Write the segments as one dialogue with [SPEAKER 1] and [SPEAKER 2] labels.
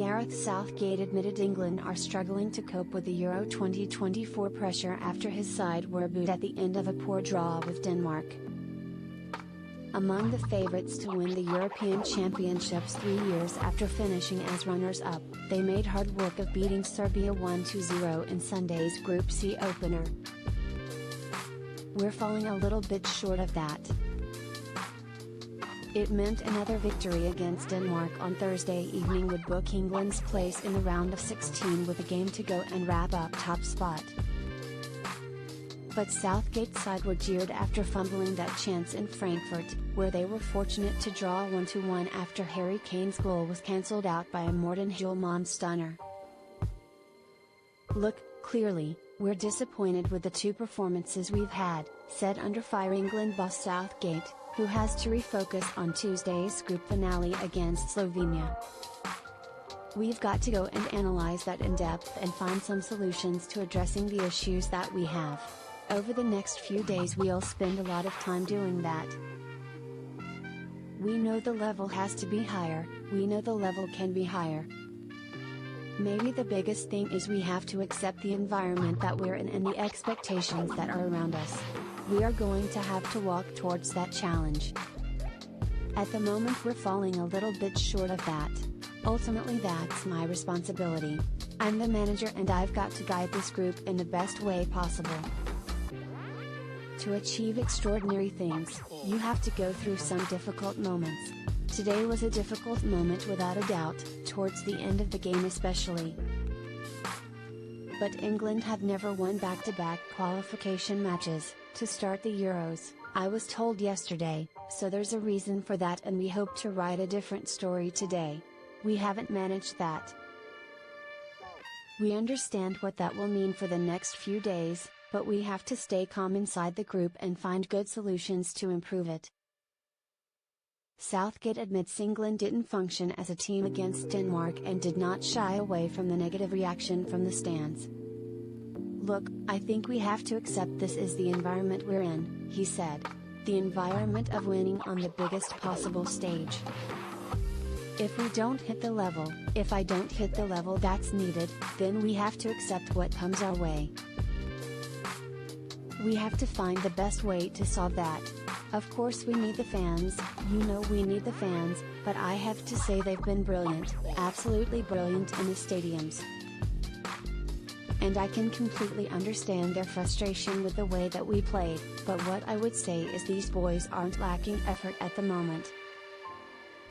[SPEAKER 1] Gareth Southgate admitted England are struggling to cope with the Euro 2024 pressure after his side were booed at the end of a poor draw with Denmark. Among the favourites to win the European Championships 3 years after finishing as runners-up, they made hard work of beating Serbia 1-0 in Sunday's Group C opener. We're falling a little bit short of that. It meant another victory against Denmark on Thursday evening would book England's place in the round of 16 with a game to go and wrap up top spot. But Southgate's side were jeered after fumbling that chance in Frankfurt, where they were fortunate to draw 1-1 after Harry Kane's goal was cancelled out by a Morten Hjulmand stunner. "Look, clearly, we're disappointed with the two performances we've had," said under-fire England boss Southgate, who has to refocus on Tuesday's group finale against Slovenia. "We've got to go and analyze that in depth and find some solutions to addressing the issues that we have. Over the next few days we'll spend a lot of time doing that. We know the level has to be higher, we know the level can be higher. Maybe the biggest thing is we have to accept the environment that we're in and the expectations that are around us. We are going to have to walk towards that challenge. At the moment we're falling a little bit short of that. Ultimately that's my responsibility. I'm the manager and I've got to guide this group in the best way possible. To achieve extraordinary things, you have to go through some difficult moments. Today was a difficult moment without a doubt, towards the end of the game especially. But England have never won back-to-back qualification matches to start the Euros, I was told yesterday, so there's a reason for that and we hope to write a different story today. We haven't managed that. We understand what that will mean for the next few days, but we have to stay calm inside the group and find good solutions to improve it." Southgate admits England didn't function as a team against Denmark and did not shy away from the negative reaction from the stands. "Look, I think we have to accept this is the environment we're in," he said. "The environment of winning on the biggest possible stage. If we don't hit the level, if I don't hit the level that's needed, then we have to accept what comes our way. We have to find the best way to solve that. Of course we need the fans, you know we need the fans, but I have to say they've been brilliant, absolutely brilliant in the stadiums. And I can completely understand their frustration with the way that we played, but what I would say is these boys aren't lacking effort at the moment.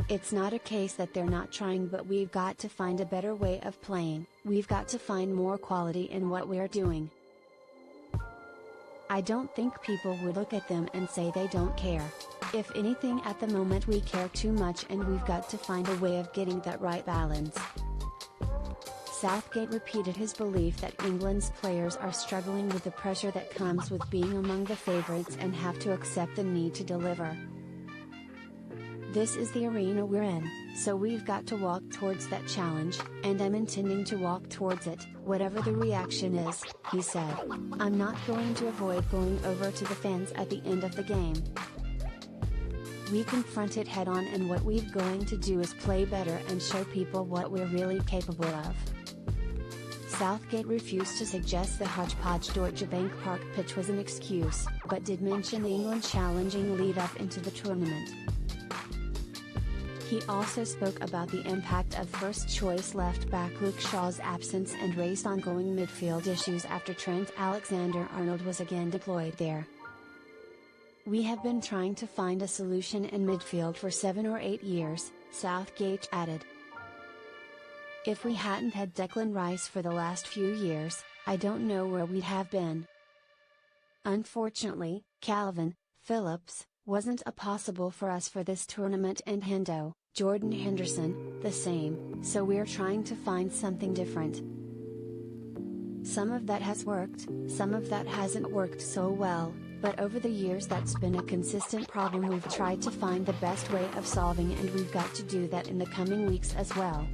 [SPEAKER 1] It's not a case that they're not trying, but we've got to find a better way of playing, we've got to find more quality in what we're doing. I don't think people would look at them and say they don't care. If anything, at the moment we care too much and we've got to find a way of getting that right balance." Southgate repeated his belief that England's players are struggling with the pressure that comes with being among the favourites and have to accept the need to deliver. "This is the arena we're in, so we've got to walk towards that challenge, and I'm intending to walk towards it, whatever the reaction is," he said. "I'm not going to avoid going over to the fans at the end of the game. We confront it head on and what we're going to do is play better and show people what we're really capable of." Southgate refused to suggest the hodgepodge Deutsche Bank Park pitch was an excuse, but did mention the England challenging lead-up into the tournament. He also spoke about the impact of first-choice left-back Luke Shaw's absence and raised ongoing midfield issues after Trent Alexander-Arnold was again deployed there. "We have been trying to find a solution in midfield for 7 or 8 years, Southgate added. "If we hadn't had Declan Rice for the last few years, I don't know where we'd have been. Unfortunately, Calvin Phillips wasn't a possible for us for this tournament, and Jordan Henderson, the same, so we're trying to find something different. Some of that has worked, some of that hasn't worked so well, but over the years that's been a consistent problem we've tried to find the best way of solving, and we've got to do that in the coming weeks as well."